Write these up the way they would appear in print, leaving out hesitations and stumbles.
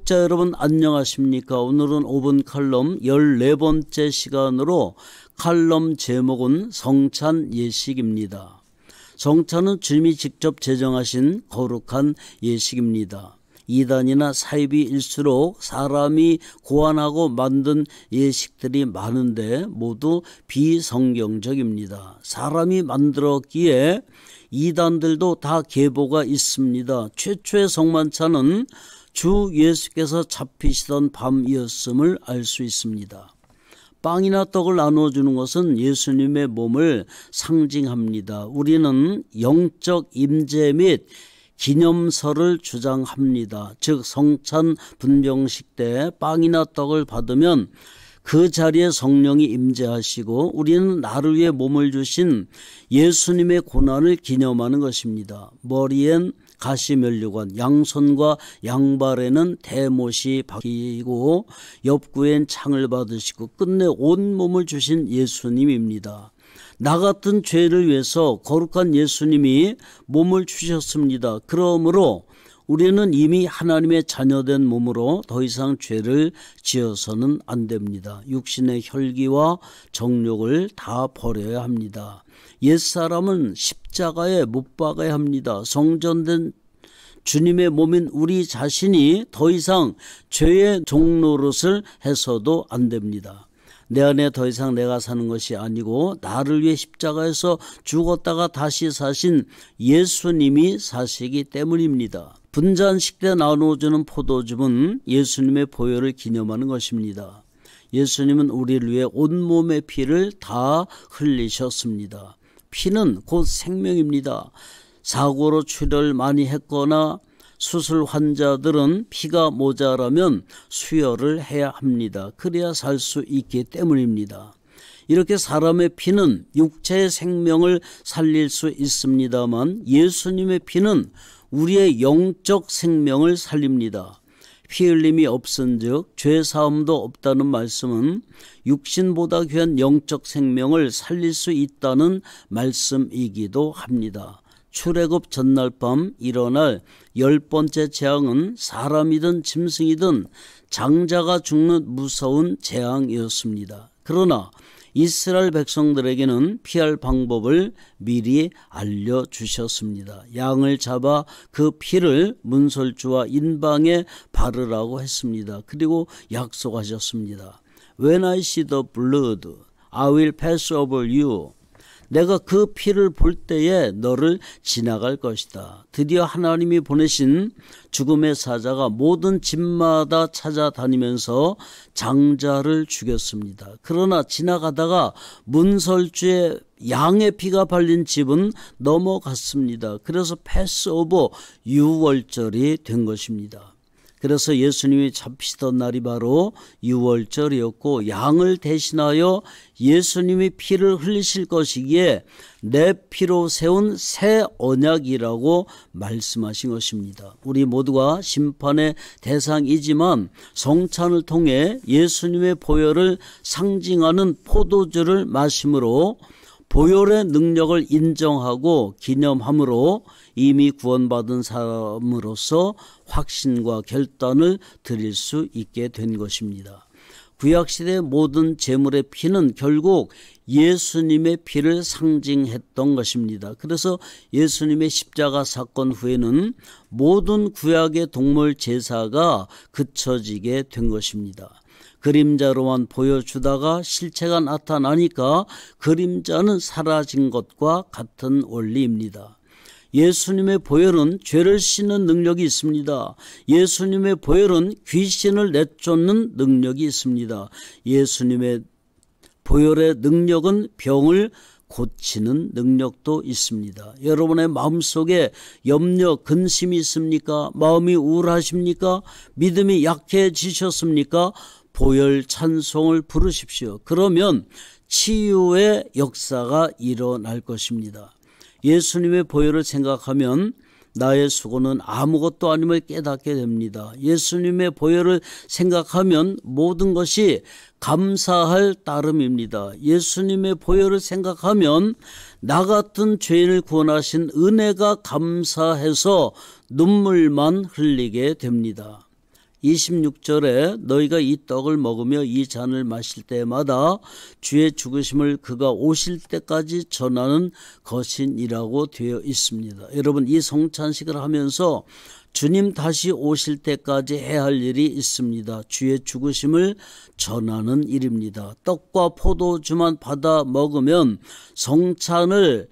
독자 여러분 안녕하십니까? 오늘은 5분 칼럼 14번째 시간으로 칼럼 제목은 성찬 예식입니다. 성찬은 주님이 직접 제정하신 거룩한 예식입니다. 이단이나 사이비일수록 사람이 고안하고 만든 예식들이 많은데 모두 비성경적입니다. 사람이 만들었기에 이단들도 다 계보가 있습니다. 최초의 성만찬은 주 예수께서 잡히시던 밤이었음을 알 수 있습니다. 빵이나 떡을 나눠주는 것은 예수님의 몸을 상징합니다. 우리는 영적 임재 및 기념설을 주장합니다. 즉 성찬 분병식 때 빵이나 떡을 받으면 그 자리에 성령이 임재하시고 우리는 나를 위해 몸을 주신 예수님의 고난을 기념하는 것입니다. 머리엔 가시면류관, 양손과 양발에는 대못이 박히고 옆구리엔 창을 받으시고 끝내 온몸을 주신 예수님입니다. 나 같은 죄를 위해서 거룩한 예수님이 몸을 주셨습니다. 그러므로 우리는 이미 하나님의 자녀된 몸으로 더 이상 죄를 지어서는 안 됩니다. 육신의 혈기와 정욕을 다 버려야 합니다. 옛사람은 십자가에 못 박아야 합니다. 성전된 주님의 몸인 우리 자신이 더 이상 죄의 종노릇을 해서도 안 됩니다. 내 안에 더 이상 내가 사는 것이 아니고 나를 위해 십자가에서 죽었다가 다시 사신 예수님이 사시기 때문입니다. 분잔식 때 나눠주는 포도즙은 예수님의 보혈을 기념하는 것입니다. 예수님은 우리를 위해 온몸의 피를 다 흘리셨습니다. 피는 곧 생명입니다. 사고로 출혈 많이 했거나 수술 환자들은 피가 모자라면 수혈을 해야 합니다. 그래야 살 수 있기 때문입니다. 이렇게 사람의 피는 육체의 생명을 살릴 수 있습니다만 예수님의 피는 우리의 영적 생명을 살립니다. 피 흘림이 없은즉 죄사함도 없다는 말씀은 육신보다 귀한 영적 생명을 살릴 수 있다는 말씀이기도 합니다. 출애굽 전날 밤 일어날 10번째 재앙은 사람이든 짐승이든 장자가 죽는 무서운 재앙이었습니다. 그러나 이스라엘 백성들에게는 피할 방법을 미리 알려주셨습니다. 양을 잡아 그 피를 문설주와 인방에 바르라고 했습니다. 그리고 약속하셨습니다. When I see the blood, I will pass over you. 내가 그 피를 볼 때에 너를 지나갈 것이다. 드디어 하나님이 보내신 죽음의 사자가 모든 집마다 찾아다니면서 장자를 죽였습니다. 그러나 지나가다가 문설주에 양의 피가 발린 집은 넘어갔습니다. 그래서 패스오버 유월절이 된 것입니다. 그래서 예수님이 잡히시던 날이 바로 유월절이었고 양을 대신하여 예수님이 피를 흘리실 것이기에 내 피로 세운 새 언약이라고 말씀하신 것입니다. 우리 모두가 심판의 대상이지만 성찬을 통해 예수님의 보혈을 상징하는 포도주를 마심으로 보혈의 능력을 인정하고 기념함으로 이미 구원받은 사람으로서 확신과 결단을 드릴 수 있게 된 것입니다. 구약시대의 모든 제물의 피는 결국 예수님의 피를 상징했던 것입니다. 그래서 예수님의 십자가 사건 후에는 모든 구약의 동물 제사가 그쳐지게 된 것입니다. 그림자로만 보여주다가 실체가 나타나니까 그림자는 사라진 것과 같은 원리입니다. 예수님의 보혈은 죄를 씻는 능력이 있습니다. 예수님의 보혈은 귀신을 내쫓는 능력이 있습니다. 예수님의 보혈의 능력은 병을 고치는 능력도 있습니다. 여러분의 마음속에 염려, 근심이 있습니까? 마음이 우울하십니까? 믿음이 약해지셨습니까? 보혈 찬송을 부르십시오. 그러면 치유의 역사가 일어날 것입니다. 예수님의 보혈을 생각하면 나의 수고는 아무것도 아님을 깨닫게 됩니다. 예수님의 보혈을 생각하면 모든 것이 감사할 따름입니다. 예수님의 보혈을 생각하면 나 같은 죄인을 구원하신 은혜가 감사해서 눈물만 흘리게 됩니다. 26절에 너희가 이 떡을 먹으며 이 잔을 마실 때마다 주의 죽으심을 그가 오실 때까지 전하는 것이니라고 되어 있습니다. 여러분, 이 성찬식을 하면서 주님 다시 오실 때까지 해야 할 일이 있습니다. 주의 죽으심을 전하는 일입니다. 떡과 포도주만 받아 먹으면 성찬을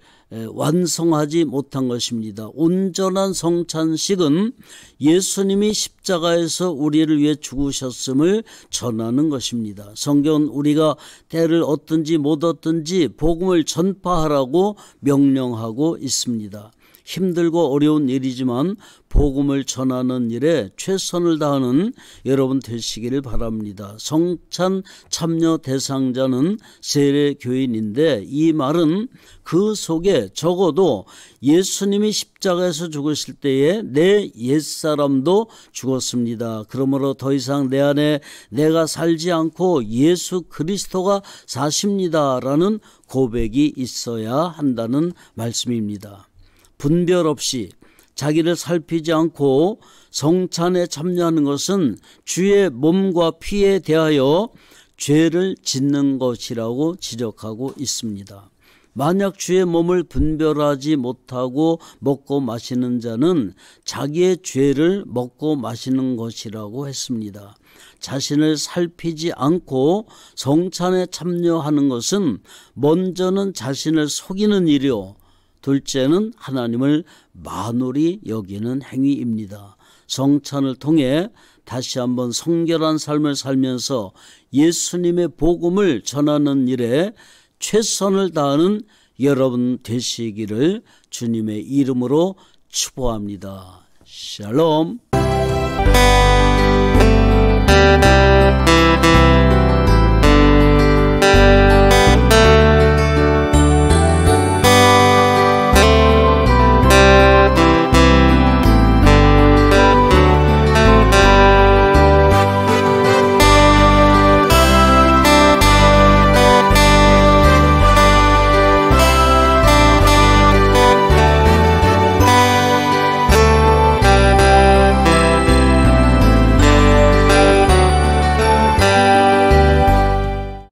완성하지 못한 것입니다. 온전한 성찬식은 예수님이 십자가에서 우리를 위해 죽으셨음을 전하는 것입니다. 성경은 우리가 때를 얻든지 못 얻든지 복음을 전파하라고 명령하고 있습니다. 힘들고 어려운 일이지만 복음을 전하는 일에 최선을 다하는 여러분 되시기를 바랍니다. 성찬 참여 대상자는 세례교인인데 이 말은 그 속에 적어도 예수님이 십자가에서 죽으실 때에 내 옛사람도 죽었습니다. 그러므로 더 이상 내 안에 내가 살지 않고 예수 그리스도가 사십니다라는 고백이 있어야 한다는 말씀입니다. 분별 없이 자기를 살피지 않고 성찬에 참여하는 것은 주의 몸과 피에 대하여 죄를 짓는 것이라고 지적하고 있습니다. 만약 주의 몸을 분별하지 못하고 먹고 마시는 자는 자기의 죄를 먹고 마시는 것이라고 했습니다. 자신을 살피지 않고 성찬에 참여하는 것은 먼저는 자신을 속이는 일이요, 둘째는 하나님을 만홀히 여기는 행위입니다. 성찬을 통해 다시 한번 성결한 삶을 살면서 예수님의 복음을 전하는 일에 최선을 다하는 여러분 되시기를 주님의 이름으로 축복합니다. 샬롬.